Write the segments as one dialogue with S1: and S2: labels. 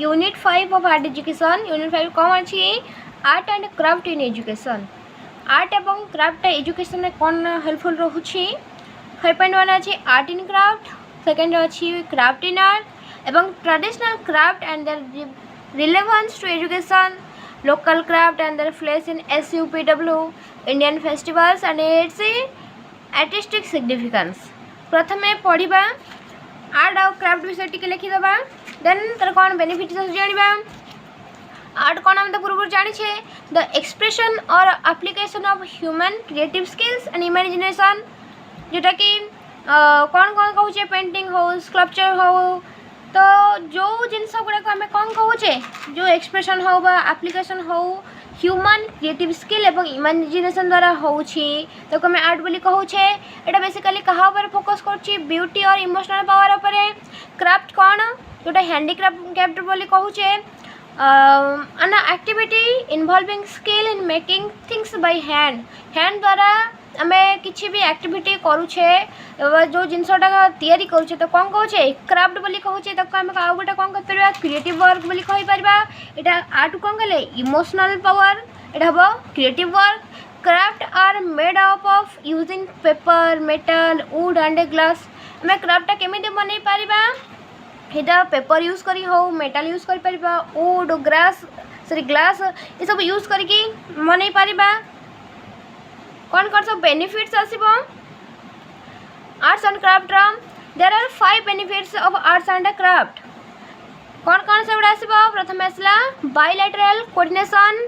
S1: Unit 5 of art education. Unit 5 कौन अच्छी art and craft in education. Art एवं craft education में कौन हेल्पफुल रोचे 5.1 अच्छी आर्ट इन क्राफ्ट, सेकेंड अच्छी क्राफ्ट इन आर्ट एवं traditional craft and their relevance to education, local craft and their place in SUPW, Indian festivals and its artistic significance. प्रथमे पढ़ा art और craft विषय टी लिखिदेबा, देन तार कौन benefit जाना। Art कौन आम तो पूर्व जाने द एक्सप्रेशन और application of human creative skills and imagination, जोटा कि कौन कौन कहूचे पेंटिंग हो स्कल्पचर हो, तो जो जिनस गुड़ाक आम कौन कहूचे जो एक्सप्रेशन हो एप्लिकेशन हो ह्यूमन क्रिएटिव स्किल एवं इमेजिनेशन द्वारा होची तो आम आर्ट बोली कहूचे। एटा बेसिकली कहा फोकस कर ब्यूटी और इमोशनल पावर पर। क्राफ्ट कौन जोटा हैंडीक्राफ्ट बोली कहूचे an activity involving skill in making things by hand। Hand द्वारा आम किसी भी एक्टिविटी करुचे जो जिनसटा तैयारी करुचे तो कौन कहूचे क्राफ्ट बोली कहूचे। तो आम आउ गोटे कौन कर क्रिएटिव वर्क बोली कहीपर। यहाँ आर्ट कौन कले इमोशनल पावर, यहाँ हम creative work. Craft are made up of using paper metal wood and glass. आम क्राफ्टा केमी बनई पार, यहाँ पेपर यूज करी हो मेटल यूज कर पारिबा, वुड ग्लास ये सब यूज करके बनई पार। कौन कौन सब बेनिफिट्स आसिबो arts and craft. There are 5 benefits of arts and craft. कौन कौन से गुड़ा आसिबो, प्रथम आसला बायलैटरल कोऑर्डिनेशन।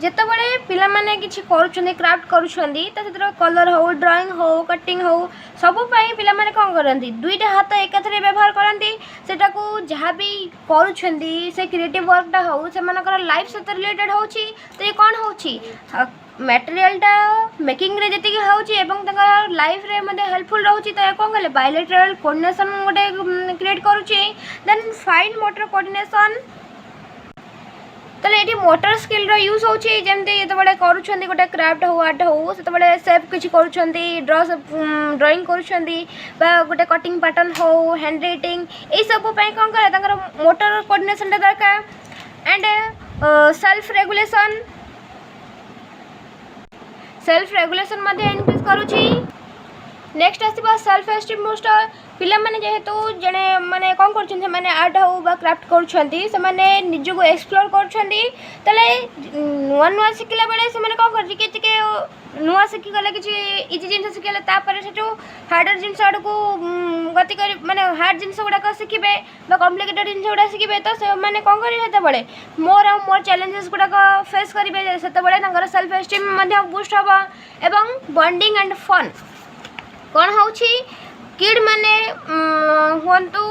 S1: जिते बड़े पिला माने किछि करूछन्ती क्राफ्ट करूछन्ती तो सेतर कलर हो ड्राइंग हो कटिंग हो सबु पई पिला माने कोन करन्ती दुईटा हाथ एकाथरे व्यवहार करन्ती। सेटा को जहाँ भी करूछन्ती से क्रिएटिव वर्कटा हो से मानकर लाइफ सहित रिलेटेड होछि। तो ये कौन होछि मटेरियलटा मेकिंग रे जति होछि एवं तंगा लाइफ रे मध्ये हेल्पफुल रहउछि। तो ये कौन कले बायलैटरल कोऑर्डिनेशन गोटे क्रिएट करूछि। देन फाइन मोटर कोऑर्डिनेशन, तो ये मोटर स्किल यूज होची जमती जो करुँच गोटे क्राफ्ट हो आर्ट हो से सेप किसी ड्राइंग कर गोटे कटिंग पैटर्न हो हैंड राइटिंग ये सब कौन करे मोटर कोऑर्डिनेशन दरकार। एंड सेल्फ रेगुलेशन इनक्रीज करुँची। नेक्स्ट आसो सेल्फ एस्टीम बूस्टर। पिला माने जेहेतु जड़े माने कौन कर आर्ट हो क्राफ्ट कर निजक एक्सप्लोर कर नुआ नुआ शिखला बेले से कौन कर नुआ शिखिगले किसी इजी जिन शिखिगले से हार्डर जिन आड़ को गति कर माने हार्ड जिन गुड़ाक शिखे कम्प्लिकेटेड जिन गुड़ा शिखे तो से मैंने कौन करेंगे मोर आउ मोर चैलेंजेस गुड़ाक फेस करेंगे से सेल्फ एस्टीम बूस्ट हम एवं बॉन्डिंग एंड फन। कौन हो किड माने हुंतु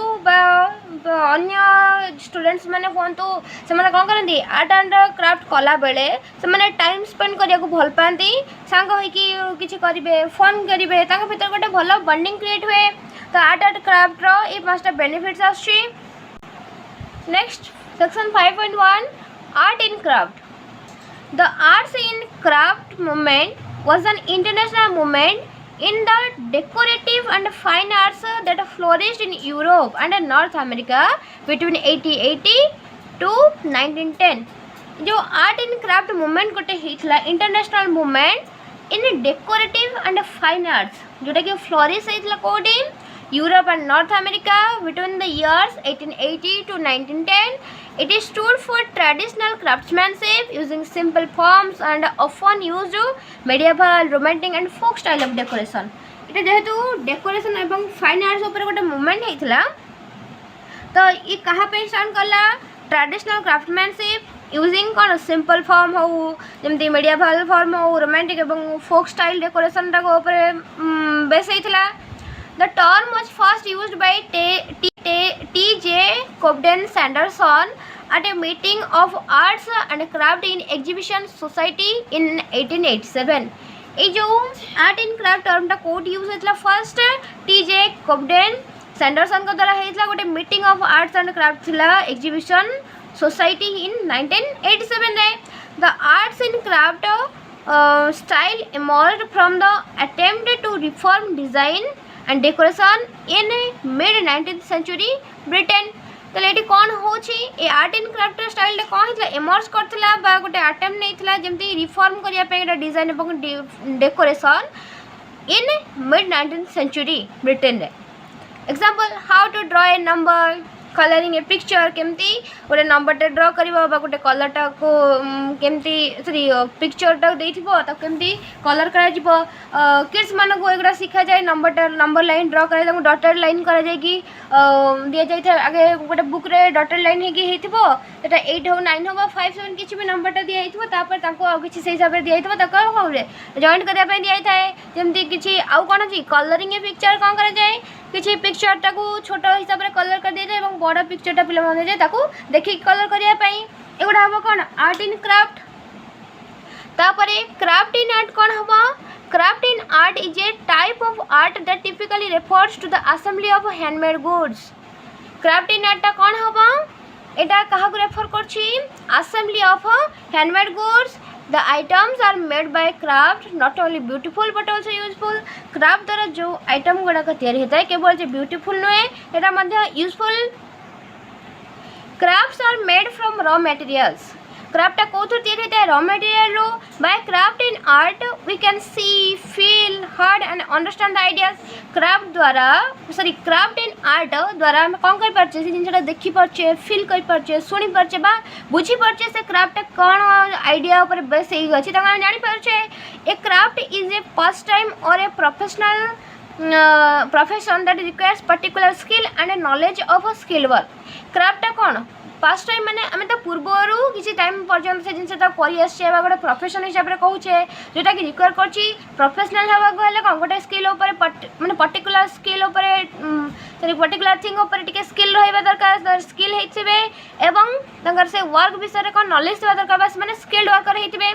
S1: अन्य स्टूडेंट्स माने हुंतु से माने कौन करती आर्ट एंड क्राफ्ट कला बेले से माने टाइम स्पेंड करिया को भल पाती सांग होइकी किछि करिवे फन करिवे तांग भीतर गोटे भल बॉन्डिंग क्रिएट हुए। तो आर्ट एंड क्राफ्ट रो ए 5टा बेनिफिट्स आछि। Next section 5.1 art in craft. The arts in craft movement was an international movement in the decorative and fine arts that flourished in Europe and North America between 1880 to 1910। जो art in craft movement गोटे होता international movement in decorative and fine arts जोटा कि flourish होता कौटी Europe and North America between the years 1880 to 1910। It stood for traditional craftsmanship using simple forms and often used medieval, romantic and folk style of decoration। इटा जेहेतु decoration एवं fine arts ऊपर गोटे movement होता तो ये कहाँ पे स्टार्ट कला ट्रेडिशनल क्राफ्टमैनशिप यूजिंग कौन सिंपल फॉर्म हो जमती मेडिएवल फॉर्म हो रोमांटिक एवं फोक स्टाइल डेकोरेशन बेस होता। The term was first used by T.J. Cobden Sanderson at a meeting of Arts and Craft in Exhibition Society in 1887। ये जो art in craft टर्मटा कोड use होता first T.J. Cobden Sanderson को द्वारा होता गोटे meeting of arts and craft थिला एग्जीबिशन सोसाइटी इन 1987 रे। The arts in craft style emerged from the attempt to reform design and decoration in mid 19th century Britain। तो ये कौन होची ए आर्ट एंड क्राफ्ट स्टाइल कौन होता emerge करथिला बा गोटे अटेम्प्ट नैथिला जेमती रिफॉर्म करिया पे एटा डिजाइन एवं decoration in mid 19th century Britain रे example how to draw a number colouring a picture केमती गोटे नंबरटे ड्र करवा गोटे कलरटा को केमती सॉरी पिक्चरटा देथिबो त केमती कलर करा जिवो किड्स मान को एगुडा सिखा जाए नंबर लाइन ड्र करे ताको डॉटेड लाइन करा जाय कि दिया जाय था आगे गोटे बुक रे डॉटेड लाइन हे कि हेथिबो एटा 8 हो 9 हो 5 7 किछि भी नंबरटा दिया हेथिबो तापर ताको आ किछि से हिसाब रे दिया हेथिबो ताको होरे जॉइन करिया पे दिया थाए जेमती किछि आउ कोन छी कलरिंग ए पिक्चर कोन करा जाय किछि पिक्चरटा को छोट हिसाब रे कलर कर दिया जाय एवं बड़ा पिक्चरटा पिला मन जाय ताको देखि कलर करिया पई एगुडा हबो कोन आर्ट इन क्राफ्ट तापरे क्राफ्ट इन आर्ट कोन हबो craft in art is a type of art that typically refers to the assembly of handmade goods craft in art कोन हबो एटा कहा को रेफर करछि assembly of handmade goods The items are made by craft not only beautiful but also useful craft द्वारा जो item गुड़ा का तैयारी होता है केवल जो ब्यूटीफुल नुहे एटा मध्य useful crafts are made from raw materials craft कौथर तैयारी होता है रॉ मटेरियल रो by craft in art we can see feel heard and understand the ideas craft द्वारा सॉरी क्राफ्ट इन आर्ट द्वारा हम कौन कर पारछे से जिनटा देखि पारछे फील कर पारछे सुनी पारछे बा बुझी पारछे से क्राफ्ट कौन आइडिया ऊपर बेस हेई अछि त हम जानि पारछे a craft is a pastime or a professional profession that requires particular skill and a knowledge of a skill work craft कौन पास टाइम माने आम तो पूर्वर किसी टाइम पर्यंत से जिनटा करी आसे गोटे प्रोफेशन हिसाब से कहूचे जोटा कि रिक्वायर करछि प्रोफेशनल हवा गले कौन गोटे स्किल ऊपर माने पर्टिकुलर स्किल ऊपर सॉरी पर्टिकुलर थिंग ऊपर टिके स्किल रहबा दरकार स्किल हेथिबे एवं तंगर से वर्क विषय रे कौन नॉलेज देबा दरकार बस माने स्किल्ड वर्कर हेथिबे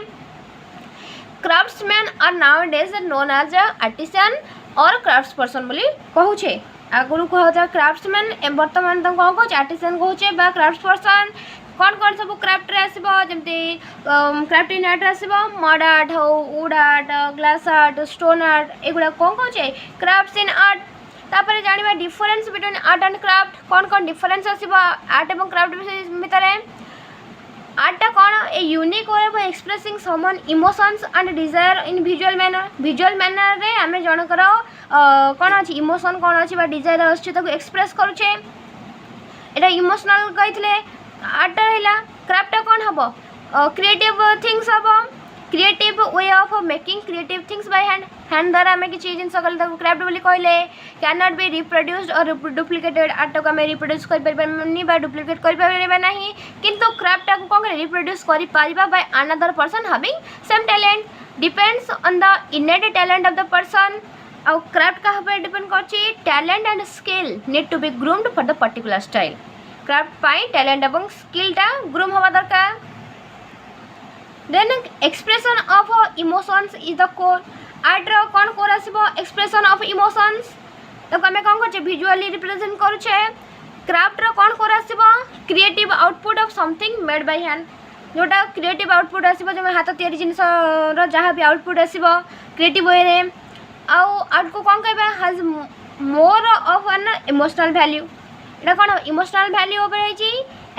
S1: craftsman are nowadays known as artisan or crafts person बोली कहूचे आगुरी कह क्राफ्ट्समैन बर्तमान तो कौन कह आर्टिसन कहूचे क्राफ्ट्स पर्सन कौन कौन सब क्राफ्ट रे आसीबो जमती क्राफ्ट इन आर्ट आसीबो मड आर्ट हो wood art glass art stone art एगुडा कौन कहूचे क्राफ्ट्स इन आर्ट तापर जानिबा difference between art and craft कौन कौन डिफरेंस आसीबो आर्ट एवं क्राफ्ट भितर आर्टा कौन a unique way of expressing some emotions and desire in visual manner रे आमे जनकर कौन अच्छी इमोशन कौन अच्छी डिजायर अच्छे एक्सप्रेस करुचे एटा इमोशनल कही आर्ट रहा क्राफ्ट कौन हम क्रिएटिव थिंग्स हम creative way of making creative things by hand द्वारा आम किसी जिन क्राफ्ट बोली कहले कैन नॉट बी रिप्रोड्यूस्ड और डुप्लिकेटेड आर्ट को आम रिप्रोड्यूस कर डुप्लिकेट कर ना किंतु क्राफ्ट को कौन रिप्रोड्यूस कर by another person having same talent depends on the innate talent of the person आउ क्राफ्ट का डिपेंड कर talent and skill need to be groomed for the particular style craft पाई टैलेंट और स्किलटा groom हवा दरकार then expression of emotions is the core art रो कौन कोर आसीबो एक्सप्रेशन ऑफ इमोशंस तो आम कौन कर विजुअली रिप्रेजेंट करुचे क्राफ्ट रो कौन कोर आसीबो creative output of something made by hand जोटा क्रिएटिव आउटपुट आसीबो जो हाथ तैयारी जिनस रो जहाँ भी आउटपुट आसीबो क्रिएटिव वे रे आउ आर्ट को कौन कहबा has more of an emotional value एटा कौन इमोशनल वैल्यू ओवर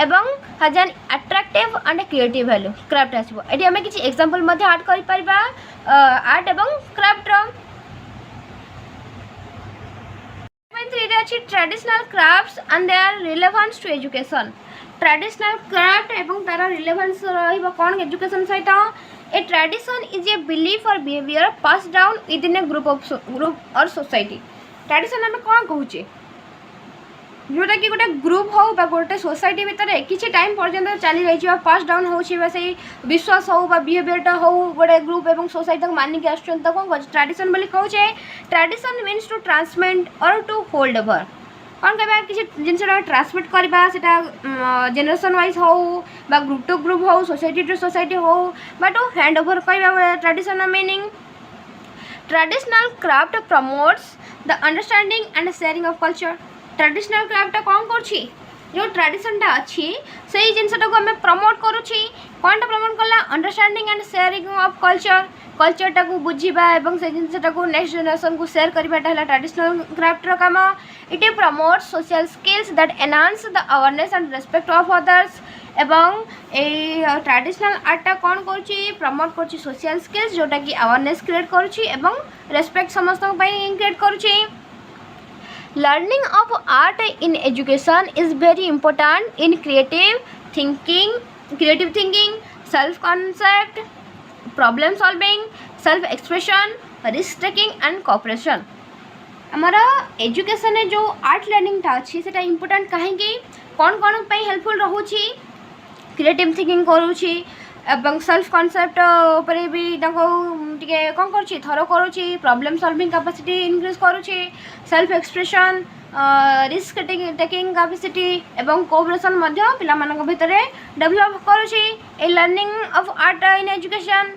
S1: एवं has an attractive and creative value craft आसीबो एटी हमें किसी एग्जांपल मध्ये ऐड करि परबा आर्ट एवं क्राफ्ट रो traditional crafts and their relevance to education traditional craft एवं तार रिलेवेंस रहिबो कौन एजुकेशन सहित a tradition is a belief or behaviour pass down with a group or society tradition आम कौन कहूचे जोटा कि गोटे ग्रुप हो गोटे सोसाइटी भितर किसी टाइम पर्यंत चली रही पास डाउन हो विश्वास हो बिहेवियर हो गोटे ग्रुप और सोसाइटी मानिक आस कौन कह ट्रेडिशन बोली कहूचे ट्रेडिशन मीन्स टू ट्रांसमिट और टू होल्ड ओवर कौन कह किसी जिन ट्रांसमिट करवा जेनेरेशन वाइज हो ग्रुप टू ग्रुप हो सोसाइटी टू सोसाइटी हो टू हैंड ओवर कह tradition meaning traditional craft promotes the understanding and sharing of culture traditional craft कौन कर जो ट्रेडिशनटा अच्छी से जिनटा को आम प्रमोट करुँची कौनटा प्रमोट कला अंडरस्टैंडिंग एंड शेयरिंग ऑफ कल्चरटा को बुझा और से जिनटा को नेक्स्ट जनरेशन को शेयर करवाटा है ट्रेडिशनल क्राफ्टर काम। It promote social skills that enhance the awareness and respect of others एवं ए ट्रेडिशनल आर्टा कौन करुँची प्रमोट करुँची सोशल स्किल्स जोटा कि अवेयरनेस क्रिएट करुँची एवं रेस्पेक्ट समस्त create करुँची। Learning of art in education is very important in creative thinking, self-concept, problem solving, self-expression, risk taking and cooperation। हमारा education जो art learning टा अच्छी से इम्पोर्टेंट कहीं कौन कौन हेल्पफुल रोचे क्रिएटिव थिंकिंग करुँची एवं सेल्फ कॉन्सेप्ट उपरे भी टे कौन करुँची थरो करुँची प्रॉब्लम सॉल्विंग कैपेसिटी इंक्रीज करुँची self expression risk taking capacity एवं कोऑपरेशन पिला मानक भितर डेवलप करुँची ए learning of art in education.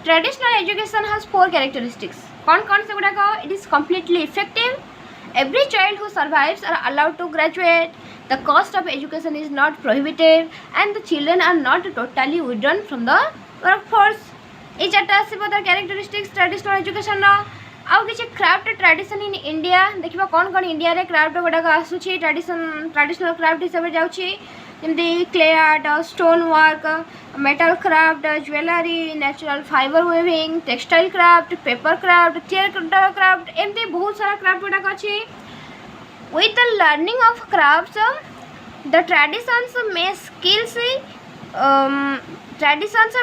S1: Traditional education has 4 characteristics कौन से गुड़ाक it is completely effective every child who survives are allowed to graduate the cost of education is not prohibitive and the children are not totally withdrawn from the workforce। ये chart आसो तार characteristics traditional education आउ किसी craft tradition in India देखा कौन कौन India रे craft गुड़ाक आसूची ट्रेडिशनल क्राफ्ट हिसाब से जाऊँगी जमी clay art stone work metal craft jewellery natural fibre weaving textile craft paper craft theatre craft एमती बहुत सारा क्राफ्ट गुड़ाक अच्छी। With the learning of crafts, the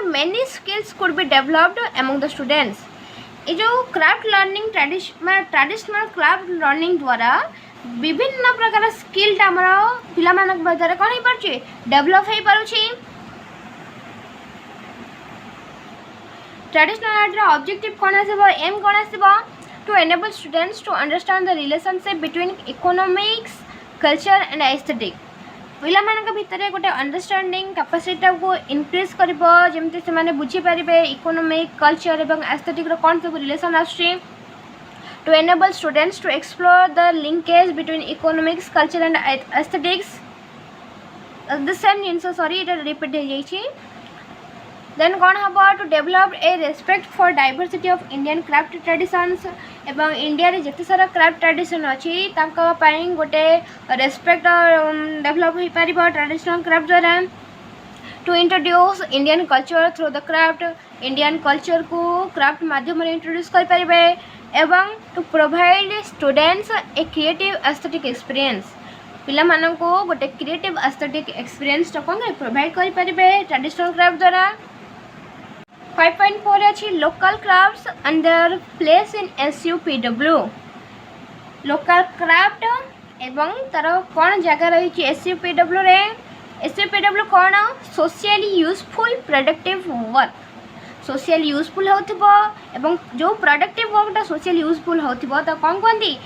S1: many skills could be developed among the students। ये जो craft learning traditional craft learning द्वारा विभिन्न प्रकार skill पिला मानक भीतर कौन हो पारे डेवलप हो पारुछि। ट्रेडिशनल आर्ट रा ऑब्जेक्टिव कौन आसीबो एम कौन आसीबो to enable students to understand the relationship between economics, culture and aesthetic। पिला मानक भितर गोटे अंडरस्टैंडिंग कैपेसिटी को इंक्रीज करिबो जेमति से माने बुझी परिबे इकोनॉमिक कल्चर एवं एस्थेटिक रो कोन सब रिलेशन आछी। To enable students to explore the linkage between economics culture and aesthetics the same जिनस सॉरी इट रिपीट हो जाइछि। देन कौन हम to develop a respect for diversity of Indian craft traditions एवं इंडिया रे जते सारा क्राफ्ट ट्रेडिशन अच्छी गोटे रेस्पेक्ट डेवलप हो पार ट्रेडिशनल क्राफ्ट द्वारा। To introduce Indian culture through the craft Indian culture को क्राफ्ट माध्यम इंट्रोड्यूस कर पारे एवं to provide students a creative aesthetic experience पिला मानन को गोटे क्रिएटिव एस्थेटिक एक्सपीरियंस कौन प्रोवाइड कर पारे ट्रेडिशनल क्राफ्ट द्वारा। 5.4 अच्छी local crafts and their place in SUPW। Local craft एवं तार कौन जगह रही SUPW रे SUPW कौन socially useful productive work social useful हो जो प्रोडक्टिव वर्कटा सोशल यूजफुल हो कौन कहती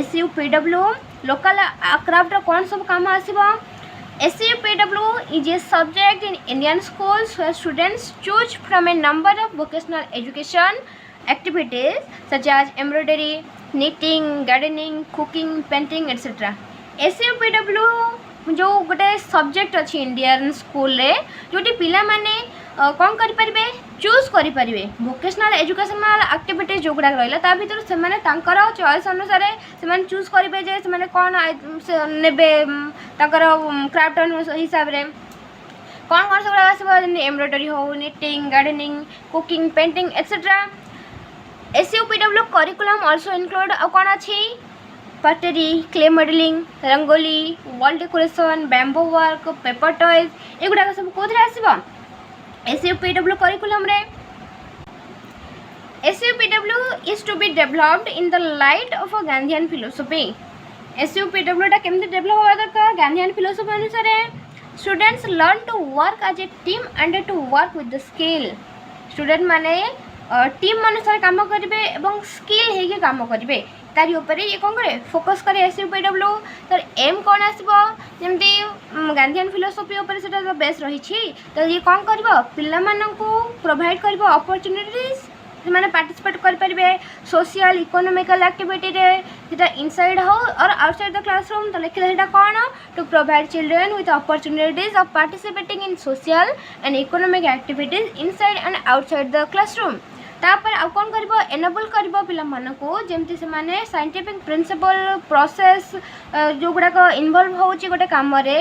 S1: SUPW। लोकल क्राफ्ट कौन सब काम आसो SUPW is a subject in Indian schools where students choose from a number of vocational education activities such as embroidery, knitting, gardening, cooking, painting, etc। SUPW जो गोटे subject अच्छी इंडियन स्कूल रे जोटी पिला माने कौन करें चूज करें भोकेशनल एजुकेशनल एक्टिविटीज जो गुड़ा रहा ता भर से चॉइस अनुसार से चूज करेंगे जे से कौन ने क्राफ्ट हिसाब से कौन कौन सब आसो एम्ब्रॉयडरी हो knitting gardening cooking painting etcetera. SUPW curriculum also include कौन अच्छी pottery clay modelling rangoli wall decoration bamboo work paper toys एगुड़ा सब कौन आसो SUPW करिकुलम रे। SUPW is to be developed in the light of a Gandhian philosophy। SUPW टा केमती develop होगा दरकार गांधीयन फिलोसफी अनुसार students learn to work as a team and to work with the skill. Student माने team अनुसार काम करेंगे एवं स्किल है काम करेंगे तारी ऊपर ये कौन करे फोकस करे SUPW। तर एम कौन आसो जमती गांधीयन फिलोसफी उपर से बेस रही तो ये कौन कर पिला माननकु प्रोवाइड कर अपॉर्चुनिटीज से पार्टिसिपेट करेंगे सोशल इकोनॉमिकल एक्टिविटी रे सेटा इनसाइड हो और आउटसाइड द क्लासरूम। तो लिखले सेटा कौन to provide children with opportunities of participating in social and economic activities inside and outside the classroom. तापर आउ कौन करिवो एनेबल करिवो पिला मानको जेमति से माने साइंटिफिक प्रिंसिपल प्रोसेस जो गुडा इन्वॉल्व होची गोटे काम रे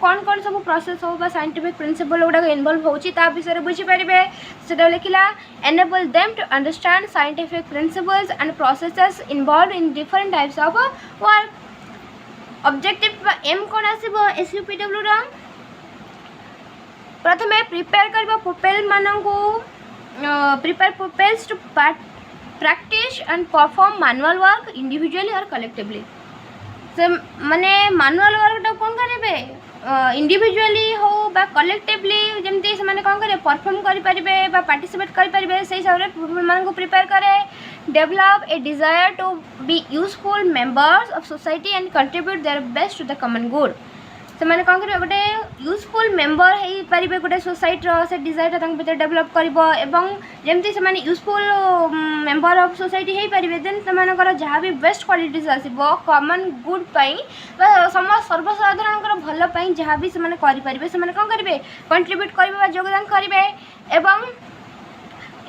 S1: कौन कौन सब प्रोसेस हो बा साइंटिफिक प्रिंसिपल गुडा इन्वॉल्व होची ता विषय बुझी पारिबे सेटा लिखिला enable them to understand scientific principles and processes involve in different types of work. Objective aim कौन आसीबो एसयूपीडब्ल्यू रा प्रथमे प्रिपेयर करबो पुपेल मानंगु prepare pupils to practice and perform manual work individually or collectively। से माने manual work टा कौन करेंगे इंडिविजुअली हो बा कलेक्टिवली जमती से माने कौन करे परफॉर्म करि परिबे बा पार्टिसिपेट करि परिबे सही हिसाब रे पुपल मान को प्रिपेयर करे। Develop a desire to be useful members of society and contribute their best to the common good. से माने कौन करिवे गोटे यूजफुल मेंबर हेई परिबे गोटे सोसाइटी रो से डिजायर तांग भीतर डेवलप करबो एवं जेमती से माने यूजफुल मेंबर ऑफ सोसाइटी हेई परिबे देन तमानकर जहाँ भी बेस्ट क्वालिटीज आसीबो कॉमन गुड पई बा समस्त सर्वसाधारण कर भल पई जहाँ भी से माने करि परिबे से माने कौन करिवे कंट्रीब्यूट करबे बा योगदान करिवे एवं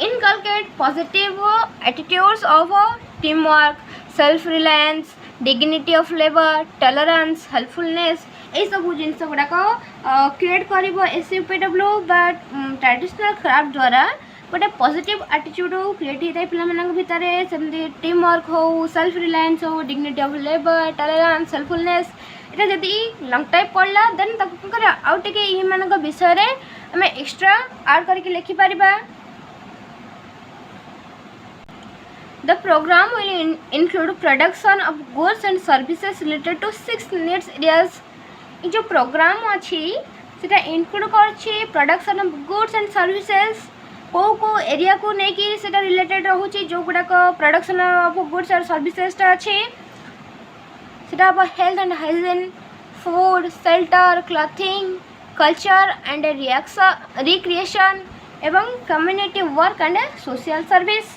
S1: inculcate positive attitudes of team work self reliance dignity of labour tolerance helpfulness यही सब जिनस गुड़ाक क्रिएट कर एसयूपीडब्ल्यू बा ट्रेडिशनल क्राफ्ट द्वारा गोटे पॉजिटिव एटीट्यूड क्रिएट होता है पिलाମାନଙ୍କ भितर सेमती टीम वर्क हो सेल्फ रिलायंस हो dignity of labour tolerance helpfulness इटा जदि लॉन्ग टाइम पढ़ला देन ताको कर आउ टिके ई मानक विषय रे हमें एक्स्ट्रा ऐड करके लिखि परिबा। The program will include production of goods and services related to 6 needs areas। ये जो प्रोग्राम अच्छी सेटा इंक्लूड करछि production of goods and services को एरिया को नेकी सेटा रिलेटेड रहउछि जो गुडाक प्रोडक्शन ऑफ गुड्स और सर्विसेज ता अछि सेटा अब health and hygiene food shelter clothing culture and recreation एवं community work and social service.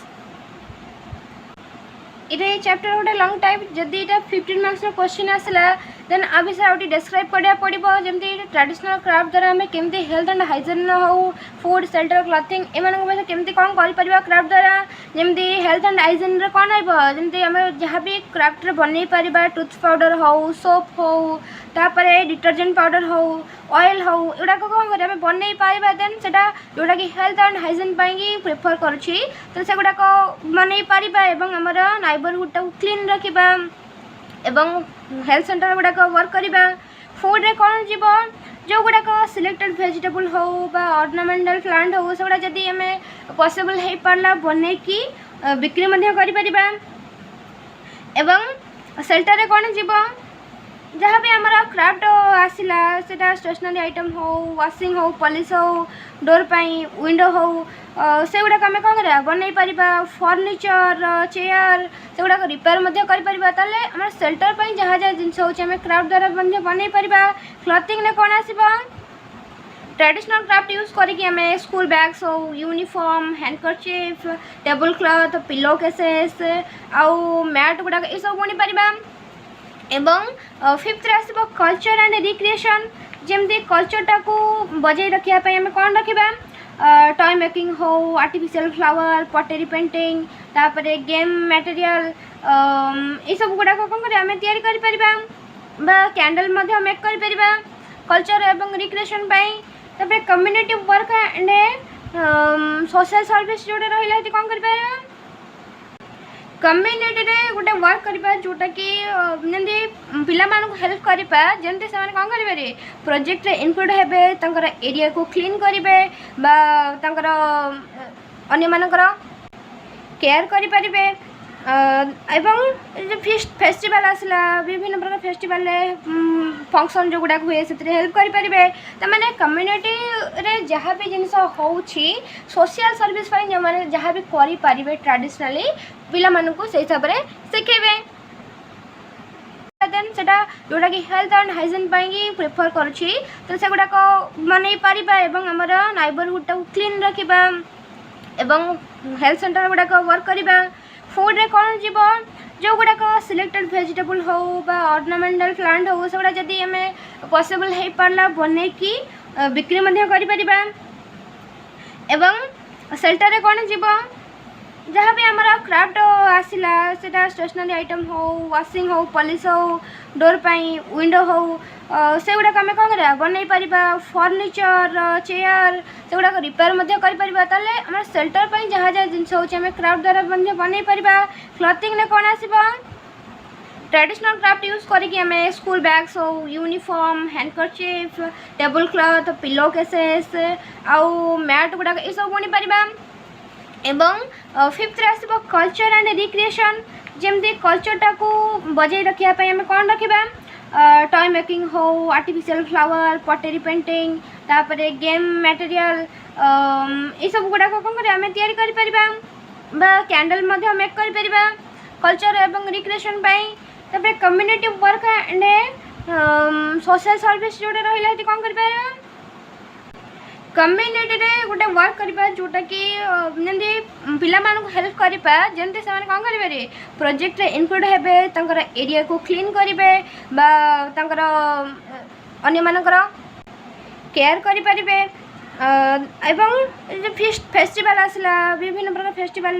S1: ये चैप्टर गोटे लॉन्ग टाइप जदि 15 मार्क्स क्वेश्चन आसला देन आ विषय आउट डिस्क्राइब करा पड़ो जमी ट्रेडिशनल क्राफ्ट द्वारा आम केमती हेल्थ एंड हाइजीन हो फूड शेल्टर क्लॉथिंग एम केमती कौन कर क्राफ्ट द्वारा जमी हेल्थ एंड हाइजीन कौन रही आम जहाँ भी क्राफ्ट रे बन पार टूथ पाउडर हो सोप हो तापर डिटर्जेंट पाउडर हो ऑयल हो एगुड़ाक कौन कर बन पार देन से जोटा कि हेल्थ एंड हाइजीन प्रिफर करुँची तो से गुड़ाक बन पार आमर नाइबरहुड टाक क्लीन रखा एवं हेल्थ सेंटर गुड़ाक वर्क करवा। फूड रे कौन जीव जो गुड़ाक सिलेक्टेड वेजिटेबल हो बा ऑर्नामेंटल प्लांट हो से गुड़ा जदि आम पॉसिबल हो पारला बन की बिक्री कर एवं शेल्टर रे कौन जीव जहाँ भी आमर क्राफ्ट आसला सेटा स्टेशनरी आइटम हो वाशिंग हो पॉलिश हो डोर पाई विंडो हो से गुड़ाक आम कौन कर बन पार फर्निचर चेयर से गुड़ाक रिपेयर कर शेल्टर पर जहाँ जहाँ जिन होमें क्राफ्ट द्वारा बन पार। क्लॉथिंग ने कौन आसब ट्रेडिशनल क्राफ्ट यूज करके आम स्कूल बैग्स हो uniform handkerchief table cloth pillow cases आउ मैट गुड़ाक ये सब बुणी पार। एवं फिफ्थ आसब कल्चर एंड रिक्रिएशन जमती कल्चर टाक बजाई रखापी आम कौन रखा टॉय मेकिंग हो आर्टिफिशियल फ्लावर पटेरी पेंटिंग तापर गेम मटेरियल ये सब गुड़ाक कौन कर आम या कैंडल मेक कर कल्चर एवं रिक्रिएशन तापर community work and social service जोटा रहा कौन कर कम्युनिटी रे गोटे वर्क करबा जोटा कि जमी पिला मानक हेल्प करबा जमती से कौन करेंगे प्रोजेक्ट रे इंक्लूड हेबे तंकर एरिया को क्लीन करेंगे बा तंकर अन्य मानकर केयर करि परिबे एवं फेस्टिवल आसला विभिन्न प्रकार फेस्टिवल फंक्शन जो गुड़ाक हुए से हेल्प करेंगे तमाने कम्युनिटी रे जहाँ भी जिनस होची सोशल सर्विस जो मैंने जहाँ भी करें ट्रेडिशनली पिला मानकु से हिसाब से शिखेबे देन सेटा जोटा कि हेल्थ एंड हाइजीन प्रिफर करुँची तो से गुड़ाक बन पार आमर नाइबरहुड टाक क्लीन रखा एवं हेल्थ सेंटर गुड़ाक वर्क करवा फूड रे कौन जीव जो गुड़ाक सिलेक्टेड वेजिटेबल हो बा ऑर्नामेंटल प्लांट हो से गुड़ा जदि आम पॉसिबल हो पारला बनईकी बिक्री करिपरिबा एवं सेल्टर रे कौन जीव जहाँ भी आमर क्राफ्ट आसला सेटा स्टेशनरी आइटम हो वाशिंग हो पॉलिश हो डोर पाई विंडो हो से गुड़ाक आम कौन कर बनई पार फर्निचर चेयर से गुड़ाक रिपेयर कर आम सेल्टर पर जहाँ जहाँ जिन हो क्राफ्ट द्वारा बनई पार क्लथिंग ने कौन आसो ट्रेडिशनल क्राफ्ट यूज करके स्कूल बैग्स हो uniform handkerchief table cloth pillow cases आउ मैट गुड़ाक ये सब बुणी पार एवं फिफ्थ आसो कल्चर एंड रिक्रिएशन जमती कल्चर टाक बजाई रखापी आम कौन रखा टॉय मेकिंग हो आर्टिफिशियल फ्लावर पटेरी पेंटिंग तापर गेम मटेरियल ये सब गुड़ाक कौन कर आम या कैंडल मेक कर कल्चर एवं रिक्रिएशन तापर community work and social service जोटा रहा कौन कर कम्युनिटी रे गोटे वर्क करबा जोटा कि जमी पिला हेल्प करबा जमती से कौन करेंगे प्रोजेक्ट रे इनक्लूड हेबे तंकर एरिया को क्लीन करेंगे तंकर अन्य मानकर केयर करें एवं फेस्टिवल आसला विभिन्न प्रकार फेस्टिवल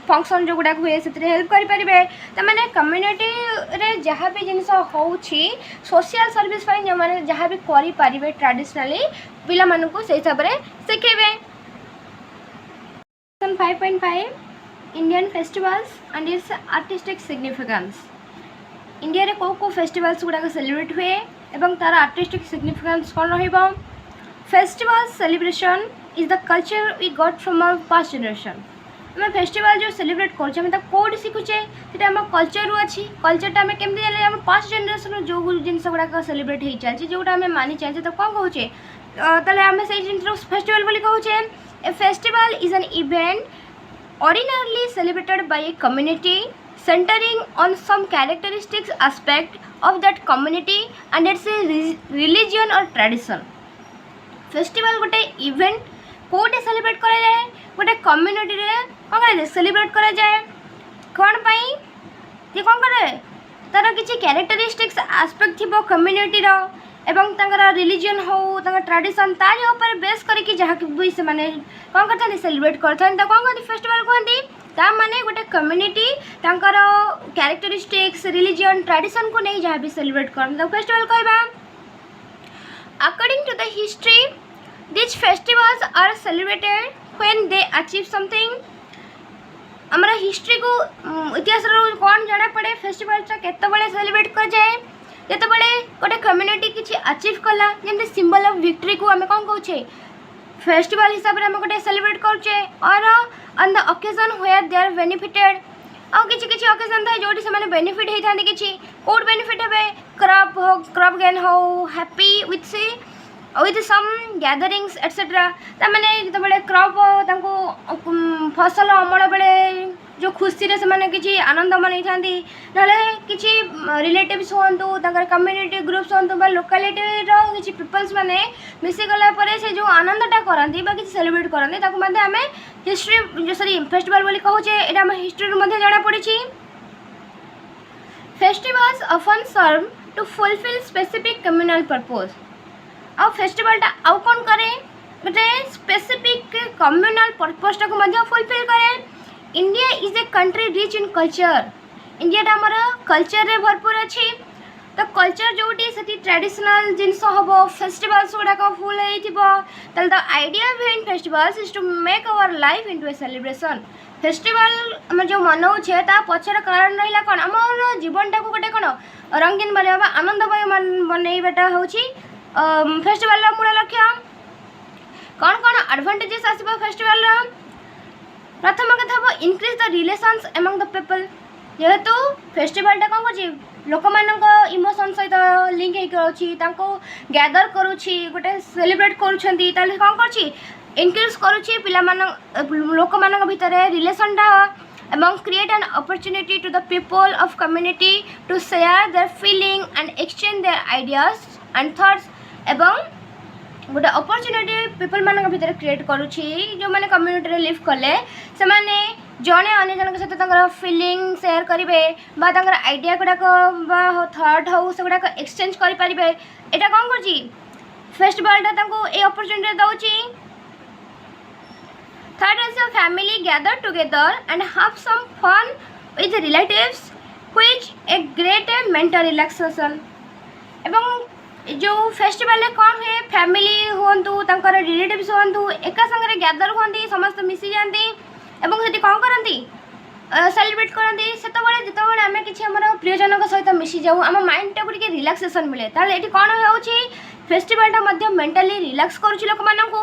S1: फंक्शन जो गुड़ाक हुए से हेल्प करेंगे तमें कम्युनिटी रे जहाँ भी जिनस हो सोशल सर्विस जो मैंने जहाँ भी करें ट्रेडिशनली पिला मानू से हिसाब से शिखेबे 5.5 Indian festivals and its artistic significance India रे को फेस्टिवल्स गुड़ाक सेलिब्रेट हुए एवं तार आर्टिस्टिक सिग्निफिकेंस कौन रहिबो festival celebration is the culture we got from our past generation आम फेस्टिवल जो सेलिब्रेट कर कौट शिखुचे आम कल्चर अच्छी कल्चर आम केमती जाने आम पास्ट जनरेशन जो जिनस गुड़ाक सेलिब्रेट हो चलती जोटा आम मानि चलते तो कौन कहे आम से जिन फेस्टिवल बोली कहे ए festival is an event ordinarily celebrated by a community centering on some characteristics aspect of that community and its religion or tradition festival गोटे इवेंट कोटे सेलिब्रेट करा जाए गोटे कम्युनिटी रे कौन करे सेलिब्रेट करा जाए कौन पाई ये कौन करे तार किसी कैरेक्टरिस्टिक्स आस्पेक्ट थी कम्युनिटी रो एवं तंगर रिलीजन हो तंगर ट्रेडिशन तार ऊपर बेस करके जहाँ भी से माने कौन करते सेलिब्रेट करते तो कौन कहते फेस्टिवल कहती ता माने गोटे कम्युनिटी तंकर कैरेक्टरिस्टिक्स रिलीजन ट्रेडिशन को नहीं जहाँ भी सेलिब्रेट करते फेस्टिवल कहबा according to the history these festivals are celebrated when they achieve something हमारा हिस्ट्री को इतिहास कौन जाना पड़े फेस्टिवल केतबले सेलिब्रेट कर जाए जेतबले गोटे कम्युनिटी किसी अचीव कला जमती सिंबल ऑफ विक्ट्री को आम कौन कहे फेस्टिवल हिसाब से आम गोटे सेलिब्रेट करुचे और on the occasion where they are benefited आउ किसी ओकेजन था जो से बेनिफिट होता है किसी कौट बेनिफिट हे क्रॉप गेन हो happy with some gatherings etcetera तमें जो क्रॉप फसल अमल बेले जो खुशी से मैंने किसी आनंद मनई था ना किसी रिलेटिव्स हूँ कम्युनिटी ग्रुप्स हूँ लोकालिटी किसी पीपल्स मैंने मिसीगला से जो आनंदटा करती किसी सेलिब्रेट करते आम हिस्ट्री जो सॉरी फेस्टिवल बोली कहूचे ये हिस्ट्री जाना पड़ी festivals often serve to fulfil specific communal purpose आ फेस्टिवलटा आउ कौन करे गोटे स्पेसिफिक कम्युनल पर्पजटा को फुलफिल करे India is a country rich in culture India आमर कल्चर रे भरपूर अच्छी तो कल्चर जोटी से ट्रेडिशनल जिनस हम फेस्टिवल्स गुड़ाक फुल होता the idea behind festivals is to make our life into a celebration festival आम जो मनाऊे ता पचर कारण रहा कौन आम जीवनटा को गोटे कौन रंगीन बनवा आनंदमय बनईबाटा हूँ फेस्टिवल मूल लक्ष्य कौन कौन एडवांटेजेस आसो फेस्टिवल प्रथम कथा हम increase the relations among the people जेहेतु फेस्टिवलटा कौन कर लोक मान इमोशन सहित लिंक हो गैदर करुँची गोटे सेलिब्रेट करुँच कौन कर इनक्रीज करुँची लोक मान भितर रिलेशनटा एवं create an opportunity to the people of community to share their feeling and exchange their ideas and thoughts एवं गोटे अपॉर्चुनिटी पीपल मान भीतर क्रिएट करुच्ची जो मैंने कम्युनिटी लिव कले से माने जड़े अन्य जन सहित फिलिंग सेयार करेंगे आइडिया गुड़ाक थॉट हो से गुड़ाक एक्सचेंज करेंगे यहाँ कौन कर फेस्टिवल ये अपॉर्चुनिटी दौची। Third is family gather together and have some fun with relatives which a great mental relaxation. एवं जो फेस्टिवल कौन हुए फैमिली हूँ रिलेटिव्स हूँ एका संगे गैदर हुई समस्त मिसी जाती और से कौन करती सेलिब्रेट करती से आम कि प्रियजन सहित मिसी जाऊँ आम माइंड टाक रिलैक्सेशन मिले ताले ये कौन हो फेस्टिवलटा मेंटली रिलैक्स करुच्ची लोक मानू।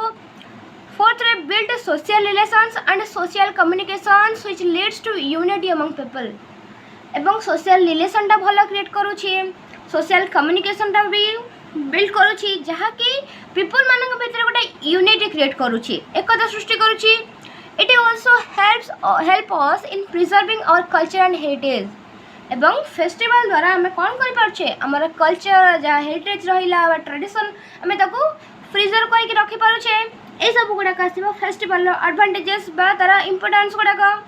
S1: फोर्थ रे build social relations and social communications which leads to unity among people. एवं सोशल रिलेशनटा भल क्रिएट करुच्ची सोशल कम्युनिकेशनटा भी बिल्ड करुच्ची जहाँकि पीपल मान भीतर गोटे यूनिटी क्रिएट करुच्ची एकता सृष्टि करुच्ची। It also help us in preserving our culture and heritage. एवं फेस्टिवल द्वारा आम कौन करें आमर कल्चर जहाँ हेरिटेज रहा ट्रेडिशन आम प्रिजर्व करके रखिपे ये सब गुड़ाक आसो फेस्टिवल एडवांटेजेस तार इंपोर्टेंस गुड़ाक।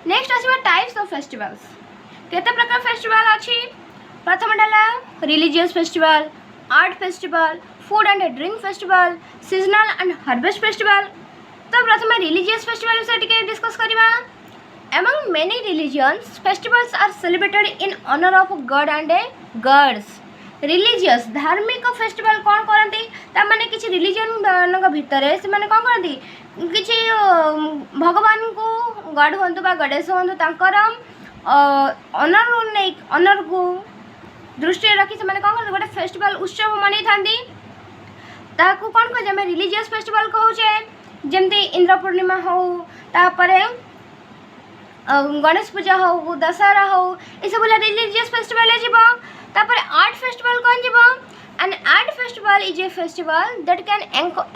S1: नेक्स्ट आसो टाइप्स ऑफ फेस्टिवल्स केते प्रकार फेस्टिवल अच्छी। प्रथम religious festival art festival food and drink festival seasonal and harvest festival. तो प्रथम रिलीजियस फेस्टिवल विषय डिस्कस करवा। Among many religions, festivals are celebrated in honor of God and gods. Religious धार्मिक festival कौन करती ताने किसी रिलीजन भितर से माने कौन करती किसी भगवान को गॉड हूँ गडेस हूँ ऑनर को दृष्टि रखी से माने कौन करते गोटे फेस्टिवल उत्सव मनाई था कौन कहे रिलीजियस फेस्टिवल कहे जमती इंद्र पूर्णिमा हो तापर गणेश पूजा हो दशहरा हो ये सब रिलीजियस फेस्टिवल तापर आर्ट फेस्टिवल कौन जीव and art festival is a festival that can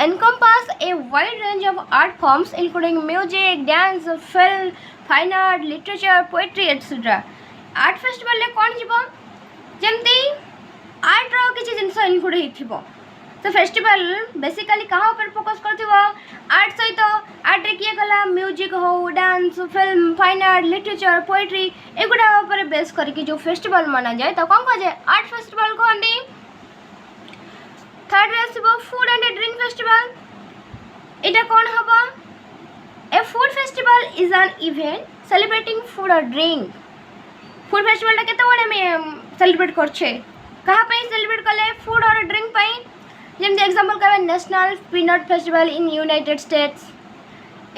S1: encompass a wide range of art forms including music dance film fine art literature poetry etcetera. Art festival कौन जीव जमती आर्ट रो किसी जिनस include हो तो festival basically क्या ऊपर फोकस कर art सहित आर्ट रे किए गला म्यूजिक हो dance film fine art literature poetry एगुड़ा ऊपर बेस करके जो फेस्टिवल मना जाए तो कौन कहे आर्ट फेस्टिवल कहते। थर्ड रे फूड एंड ड्रिंक फेस्टिवल यहाँ कौन हम ए food festival is an event celebrating food और ड्रिंक। फूड फेस्टिवल केत सेलिब्रेट करछे कहाँ सेलिब्रेट कले फूड और ड्रिंक जमती एग्जांपल कह national peanut festival in United States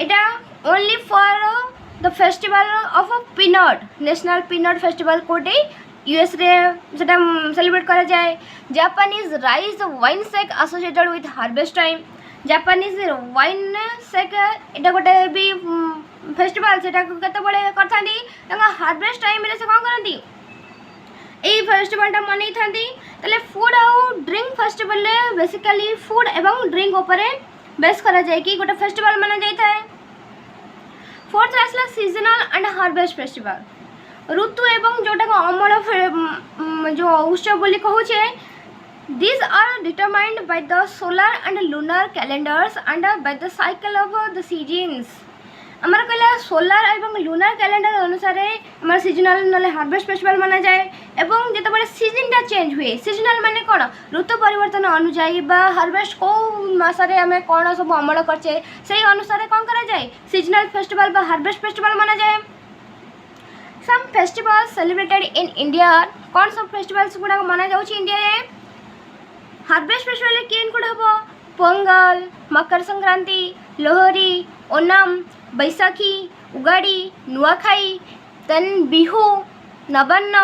S1: इटा only for the festival of peanut national peanut festival कोटे यूएस रे सेटा सेलिब्रेट करा जाए। Japanese rice wine sake associated with harvest time Japanese wine sake इटा गोटे भी फेस्टिवल सेटा केते बड़े करथांदी हार्वेस्ट टाइम रे से कौन करती यही फेस्टिवलटा मनई था फूड आउ ड्रिंक फेस्टिवल बेसिकली फूड एवं ड्रिंक उपरे बेस करा जाए कि गोटे फेस्टिवल माना जाता है। फोर्थ आसला सीजनल एंड हार्वेस्ट फेस्टिवल ऋतु एवं जोटा अमल जो उत्सव बोली कहूचे this are determined by the solar and lunar calendars and by the cycle of the seasons. आमर कहला सोलार और लूनार कैलेंडर अनुसार आम सीजनल ना हार्वेस्ट फेस्टिवल माना जाए और जिते सीजनटा चेंज हुए सीजनल माने कौन ऋतु परिवर्तन अनुजाई हार्वेस्ट कौ मसरे आम कौन सब अमल करचे से अनुसार कौन करा जाए सीजनल फेस्टिवल हार्वेस्ट फेस्टिवल माना जाए। सम फेस्टिवल्स सेलिब्रेटेड इन इंडिया कौन सब फेस्टिवल्स गुड़ा माना जाऊँ इंडिया रे हार्वेस्ट फेस्टिवल किन गुड़ा हम पोंगल मकर संक्रांति लोहरी ओणम बैसाखी उगाड़ी नुआखाई देन बिहू नबान्न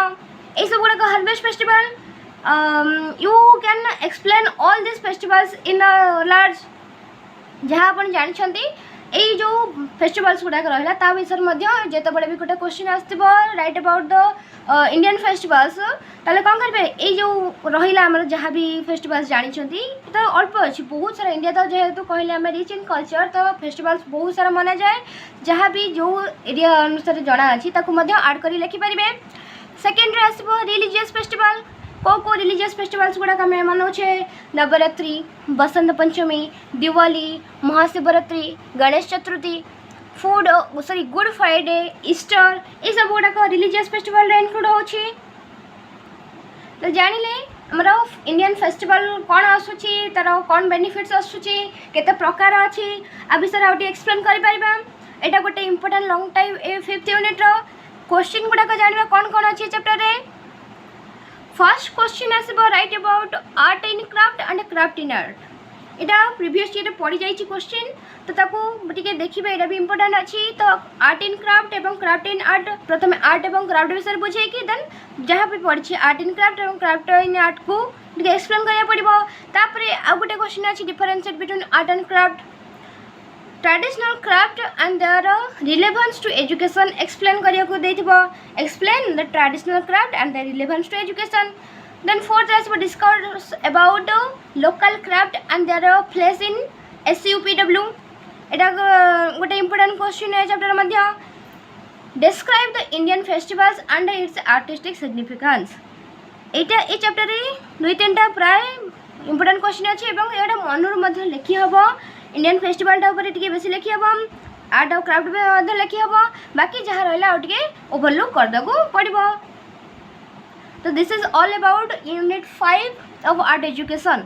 S1: ये सब गुड़ाक harvest festival. You can explain all this festivals in large जहाँ आप जानते यही जो फेस्टिवल्स गुड़ाक रहा विषय जिते बड़े भी गोटे क्वेश्चन आसो right about the Indian festivals ताले कौन करेंगे ये जो रहा आम जहाँ भी फेस्टिवल्स जानते तो अल्प अच्छी बहुत सारा इंडिया तो जेहेतु कहले आम रिच इन कल्चर तो फेस्टिवल्स बहुत सारा मना जाए जहाँ भी जो एरिया अनुसार जना अच्छी आड कर लिखिपारे। सेकेंड आसो रिलीजियस फेस्टिवल को रिलीजियस फेस्टिवल्स गुड़ाक आम मनाऊे Navratri, Basant Panchami, Diwali, Mahashivratri, Ganesh Chaturthi, good Friday, Easter, ये सब गुड़ाक रिलीजियस फेस्टिवल इनक्लूड होची। तो जानिले आमर इंडियन फेस्टिवल कौन आसूची, तार कौन बेनिफिट्स आसूची, केते प्रकार अच्छी, आ विषय आउट एक्सप्लेन कर पारिबा। एटा गोटे इंपोर्टेंट लॉन्ग टाइम ए 5th यूनिट रो क्वेश्चन गुड़ाक जानिबा कौन कौन अच्छी चैप्टर रे। फर्स्ट क्वेश्चन आसीबो right about art in craft and craft in art. एटा प्रीवियस ईयर पढ़ी जाइछि क्वेश्चन, तो ताको टिके देखिबे, एटा भी इंपोर्टेंट अछि। तो आर्ट इन क्राफ्ट एवं क्राफ्ट इन आर्ट, प्रथम आर्ट एवं क्राफ्ट विषय बुझे कि देन जहाँ भी पढ़ी आर्ट इन क्राफ्ट एवं क्राफ्ट इन आर्ट को टिके एक्सप्लेन करिया पड़िबो। तापरे आ गुटे क्वेश्चन अछि differentiate between art and craft, traditional craft and their relevance to education explain करिया को देथिबो। Explain the traditional craft and their relevance to education. Then fourth as we discuss about local craft and their place in SUPW. एटा गोटे important question है chapter Madhya. Describe the Indian festivals and its artistic significance. Etah A chapter रे दुई तीनटा प्राय important question अछि एवं एटा मनर मध्य लिखि हबो। इंडियन फेस्टिवल टा ऊपर टिके बेसी लिखि हबो, आर्ट और क्राफ्ट भी मध्य लिखि हबो, बाकी जहाँ रहला आ टिके ओवरलुक कर दगो पड़िबो। तो this is all about unit 5 of art education.